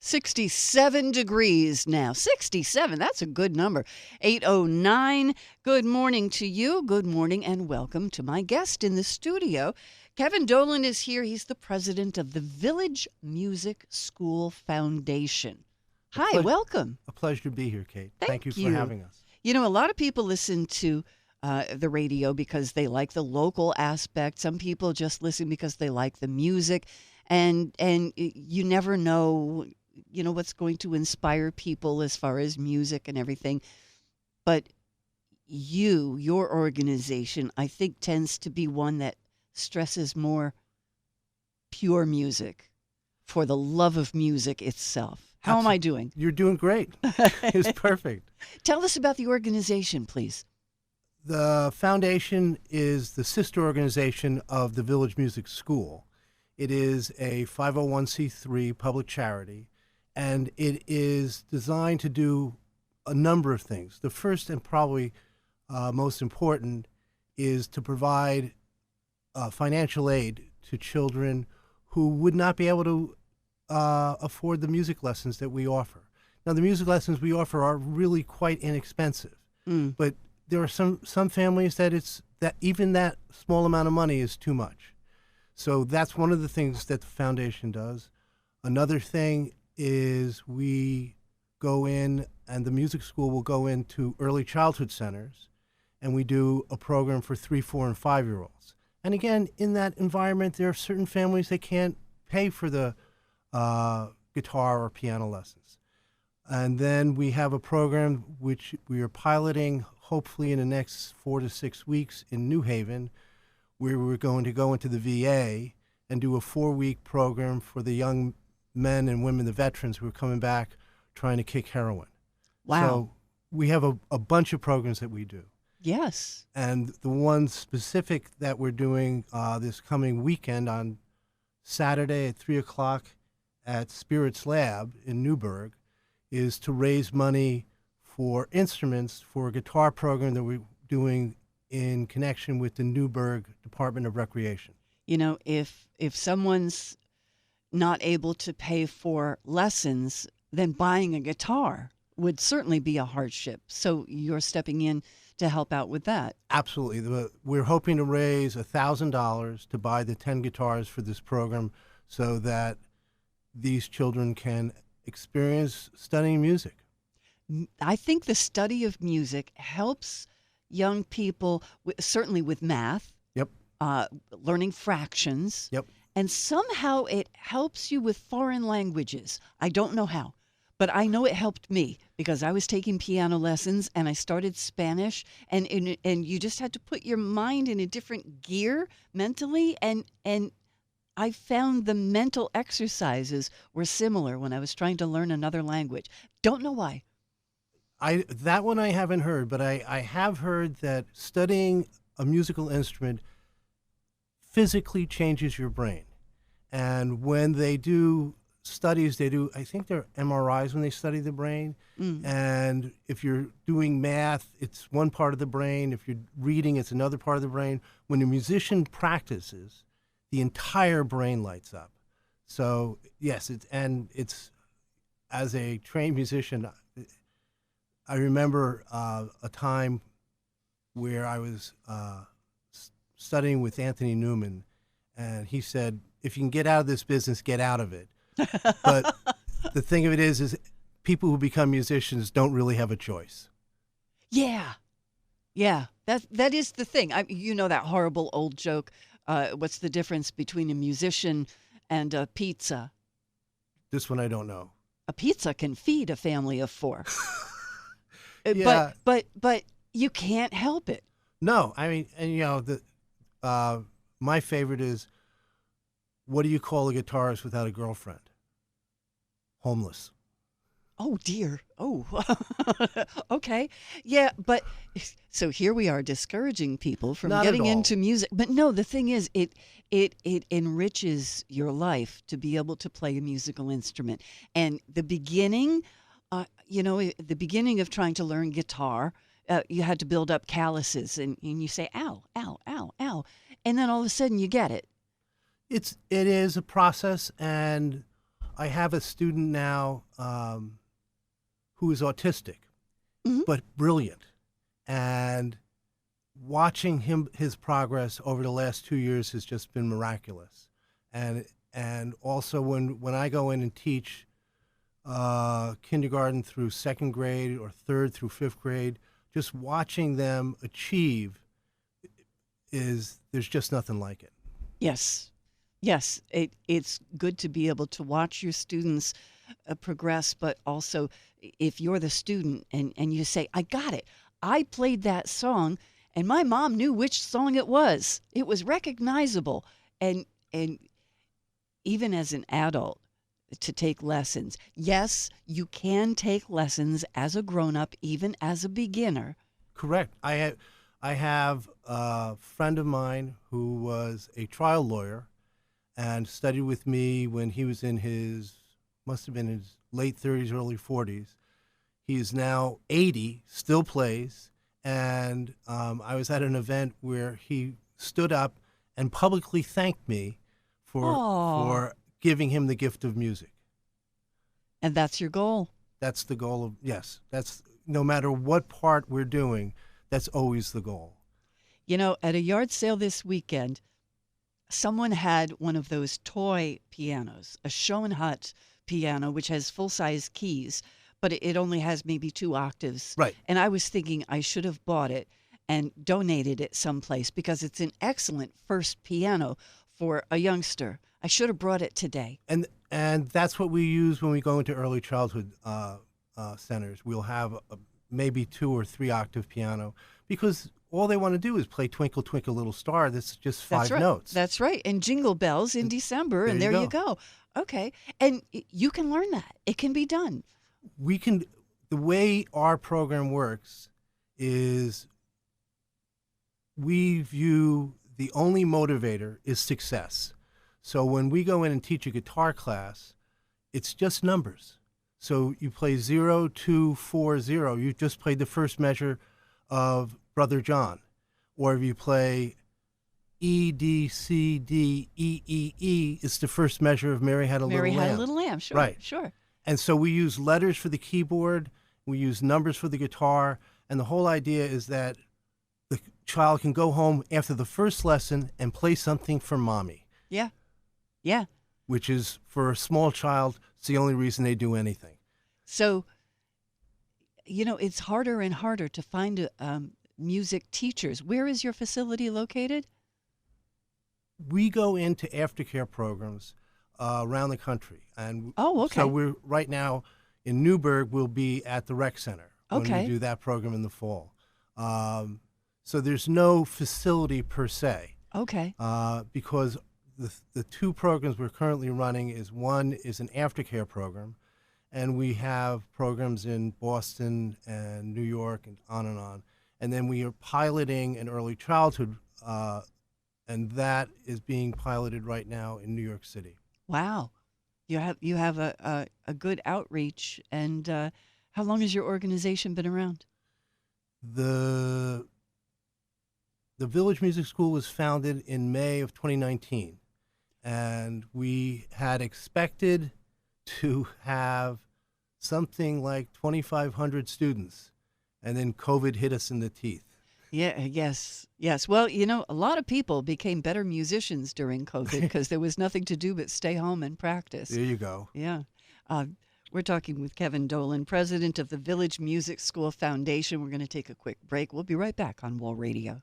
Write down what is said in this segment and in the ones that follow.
67 degrees now. 67, that's a good number. 8:09. Good morning to you. Good morning and welcome to my guest in the studio. Kevin Dolan is here. He's the president of the Village Music School Foundation. Hi, welcome. A pleasure to be here, Kate. Thank you for having us. You know, a lot of people listen to the radio because they like the local aspect. Some people just listen because they like the music. And you never know, what's going to inspire people as far as music and everything. But your organization, I think, tends to be one that stresses more pure music for the love of music itself. How am I doing? You're doing great. It's perfect. Tell us about the organization, please. The foundation is the sister organization of the Village Music School. It is a 501c3 public charity, and it is designed to do a number of things. The first and probably most important is to provide financial aid to children who would not be able to afford the music lessons that we offer. Now, the music lessons we offer are really quite inexpensive, but there are some families that even that small amount of money is too much. So that's one of the things that the foundation does. Another thing is we go in, and the music school will go into early childhood centers, and we do a program for 3, 4, and 5-year-olds. And again, in that environment, there are certain families that can't pay for the guitar or piano lessons. And then we have a program which we are piloting hopefully in the next 4 to 6 weeks in New Haven, where we're going to go into the VA and do a 4-week program for the young men and women, the veterans who are coming back trying to kick heroin. Wow. So we have a bunch of programs that we do. Yes. And the one specific that we're doing this coming weekend on Saturday at 3 o'clock at Spirits Lab in Newburgh is to raise money for instruments for a guitar program that we're doing in connection with the Newburgh Department of Recreation. If someone's not able to pay for lessons, then buying a guitar would certainly be a hardship. So you're stepping in to help out with that. Absolutely. We're hoping to raise $1,000 to buy the 10 guitars for this program so that these children can experience studying music. I think the study of music helps young people, certainly with math, Yep. Learning fractions, Yep. and somehow it helps you with foreign languages. I don't know how, but I know it helped me because I was taking piano lessons and I started Spanish, and you just had to put your mind in a different gear mentally, and I found the mental exercises were similar when I was trying to learn another language. Don't know why. That one I haven't heard, but I have heard that studying a musical instrument physically changes your brain. And when they do studies, I think they're MRIs when they study the brain. And if you're doing math, it's one part of the brain. If you're reading, it's another part of the brain. When a musician practices, the entire brain lights up. So yes, it's as a trained musician, I remember a time where I was studying with Anthony Newman, and he said, if you can get out of this business, get out of it. But the thing of it is people who become musicians don't really have a choice. Yeah. That is the thing. That horrible old joke, what's the difference between a musician and a pizza? This one I don't know. A pizza can feed a family of 4. Yeah. But you can't help it. No, I mean, and my favorite is, what do you call a guitarist without a girlfriend? Homeless. Oh dear. Oh, okay. Yeah, but so here we are discouraging people from Not getting at all. into music. But no, the thing is, it enriches your life to be able to play a musical instrument. And the beginning, the beginning of trying to learn guitar, you had to build up calluses, and you say, ow, ow, ow, ow. And then all of a sudden you get it. It is a process, and I have a student now who is autistic, Mhm. but brilliant. And watching his progress over the last 2 years has just been miraculous. And also when I go in and teach kindergarten through second grade or third through fifth grade, just watching them achieve there's just nothing like it. Yes. Yes, it's good to be able to watch your students progress, but also if you're the student and you say, I got it. I played that song and my mom knew which song it was. It was recognizable. And even as an adult, to take lessons. Yes, you can take lessons as a grown-up, even as a beginner. Correct. I have a friend of mine who was a trial lawyer and studied with me when he was in must have been his late 30s, early 40s. He is now 80, still plays, and I was at an event where he stood up and publicly thanked me Oh, for giving him the gift of music. and that's your goal. That's the goal of, yes, that's no matter what part we're doing, that's always the goal. You know, at a yard sale this weekend, someone had one of those toy pianos, a Schoenhut piano, which has full-size keys, but it only has maybe 2 octaves. Right. And I was thinking I should have bought it and donated it someplace because it's an excellent first piano for a youngster. I should have brought it today. And that's what we use when we go into early childhood centers. We'll have maybe 2 or 3 octave piano because all they want to do is play Twinkle, Twinkle, Little Star. That's just five notes. That's right. And Jingle Bells in December, and there you go. Okay. And you can learn that. It can be done. The way our program works is we view the only motivator is success. So when we go in and teach a guitar class, it's just numbers. So you play 0, 2, 4, 0. You just played the first measure of Brother John. Or if you play E, D, C, D, E, E, E, it's the first measure of Mary Had a Little Lamb. Mary Had a Little Lamb, sure. Right. Sure. And so we use letters for the keyboard, we use numbers for the guitar, and the whole idea is that the child can go home after the first lesson and play something for mommy. Yeah. Yeah. Which is, for a small child, it's the only reason they do anything. So, you know, it's harder and harder to find music teachers. Where is your facility located? We go into aftercare programs around the country. And Oh, okay. so we're right now in Newburgh, we'll be at the rec center when Okay. we do that program in the fall. So there's no facility per se. Okay. Because the 2 programs we're currently running one is an aftercare program, and we have programs in Boston and New York and on. And then we are piloting an early childhood, and that is being piloted right now in New York City. Wow. You have a good outreach. And how long has your organization been around? The Village Music School was founded in May of 2019, and we had expected to have something like 2,500 students, and then COVID hit us in the teeth. Yeah, yes. Well, you know, a lot of people became better musicians during COVID because there was nothing to do but stay home and practice. There you go. Yeah. We're talking with Kevin Dolan, president of the Village Music School Foundation. We're going to take a quick break. We'll be right back on Wall Radio.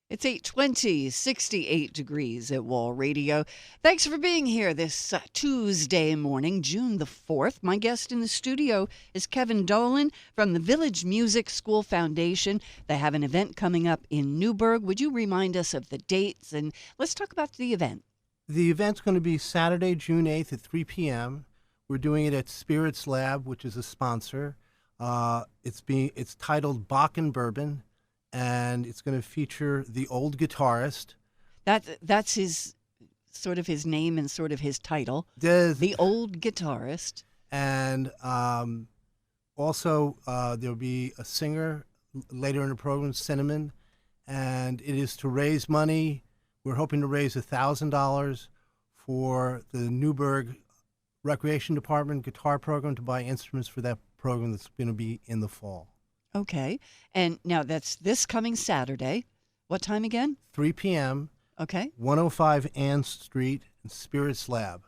It's 8:20, 68 degrees at Wall Radio. Thanks for being here this Tuesday morning, June the 4th. My guest in the studio is Kevin Dolan from the Village Music School Foundation. They have an event coming up in Newburgh. Would you remind us of the dates? And let's talk about the event. The event's going to be Saturday, June 8th at 3 p.m. We're doing it at Spirits Lab, which is a sponsor. It's titled Bach and Bourbon, and it's going to feature the old guitarist. That's his sort of his name and sort of his title. The old guitarist. And also there'll be a singer later in the program, Cinnamon, and it is to raise money. We're hoping to raise $1,000 for the Newburgh Recreation Department guitar program to buy instruments for that program that's going to be in the fall. Okay. And now that's this coming Saturday. What time again? 3 p.m., Okay. 105 Ann Street in Spirits Lab.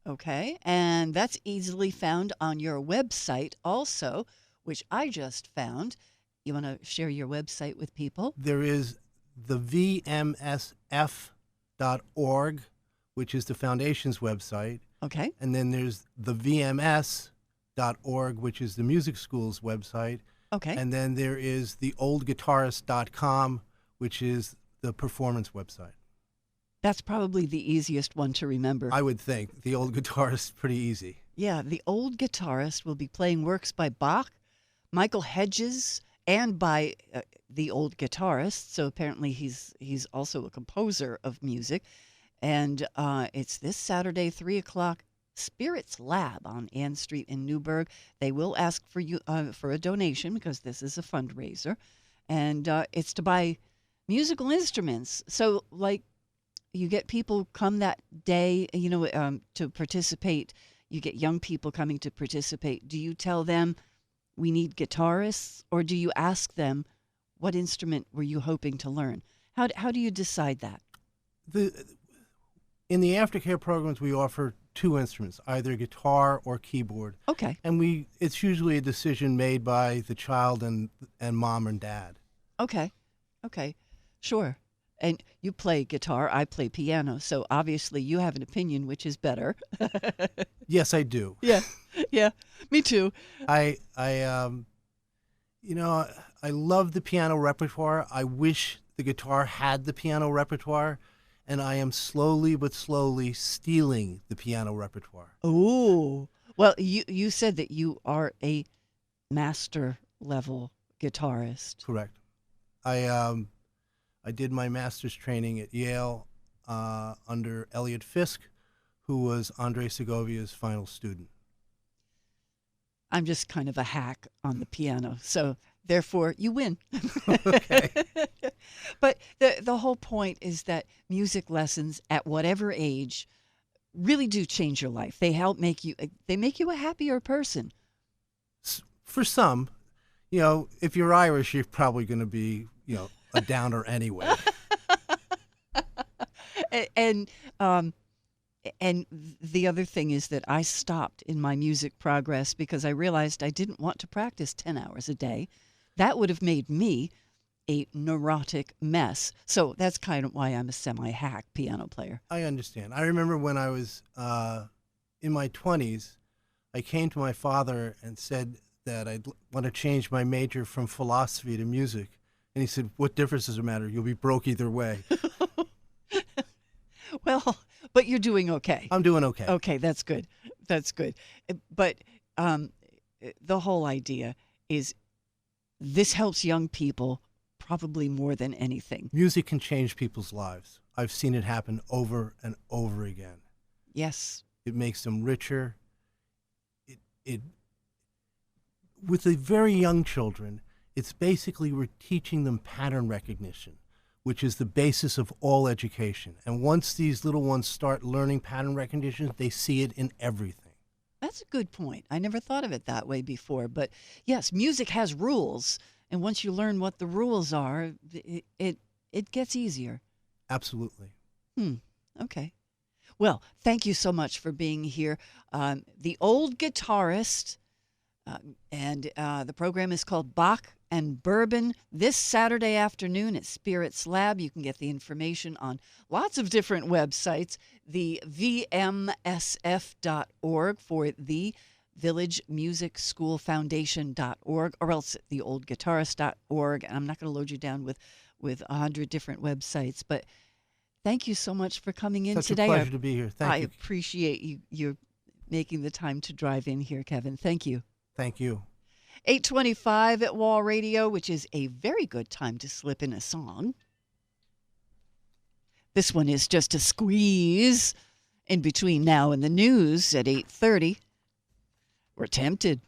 Okay. And that's easily found on your website also, which I just found. You want to share your website with people? There is the vmsf.org, which is the foundation's website. Okay. And then there's the vms.org, which is the music school's website. Okay. And then there is the oldguitarist.com, which is the performance website. That's probably the easiest one to remember. I would think. The Old Guitarist is pretty easy. Yeah, the Old Guitarist will be playing works by Bach, Michael Hedges, and by the Old Guitarist. So apparently he's also a composer of music. And it's this Saturday, 3 o'clock, Spirits Lab on Ann Street in Newburgh. They will ask for you for a donation because this is a fundraiser. And it's to buy musical instruments. So, like, you get people come that day, to participate. You get young people coming to participate. Do you tell them we need guitarists, or do you ask them what instrument were you hoping to learn? How do you decide that? In the aftercare programs, we offer 2 instruments, either guitar or keyboard. Okay. And it's usually a decision made by the child and mom and dad. Okay. Sure. And you play guitar, I play piano, so obviously you have an opinion which is better. Yes, I do. Yeah, me too. I love the piano repertoire. I wish the guitar had the piano repertoire, and I am slowly but slowly stealing the piano repertoire. Oh, well, you said that you are a master level guitarist. Correct. I did my master's training at Yale under Elliot Fisk, who was Andre Segovia's final student. I'm just kind of a hack on the piano, so therefore you win. Okay. But the whole point is that music lessons at whatever age really do change your life. They make you a happier person. For some, if you're Irish, you're probably going to be, a downer anyway. And the other thing is that I stopped in my music progress because I realized I didn't want to practice 10 hours a day. That would have made me a neurotic mess. So that's kind of why I'm a semi-hack piano player. I understand. I remember when I was in my 20s, I came to my father and said that I'd want to change my major from philosophy to music. And he said, "What difference does it matter? You'll be broke either way." Well, but you're doing okay. I'm doing okay. Okay, that's good. But the whole idea is this helps young people probably more than anything. Music can change people's lives. I've seen it happen over and over again. Yes. It makes them richer. With the very young children, it's basically we're teaching them pattern recognition, which is the basis of all education. And once these little ones start learning pattern recognition, they see it in everything. That's a good point. I never thought of it that way before. But yes, music has rules. And once you learn what the rules are, it gets easier. Absolutely. Okay. Well, thank you so much for being here. The Old Guitarist, and the program is called Bach and Bourbon this Saturday afternoon at Spirits Lab. You can get the information on lots of different websites. The vmsf.org for the Village Music School Foundation.org, or else theoldguitarist.org. And I'm not going to load you down with 100 different websites, but thank you so much for coming in today. Such a pleasure to be here. Thank you. I appreciate you making the time to drive in here, Kevin. Thank you. Thank you. 8:25 at Wall Radio, which is a very good time to slip in a song. This one is just a squeeze in between now and the news at 8:30. We're tempted.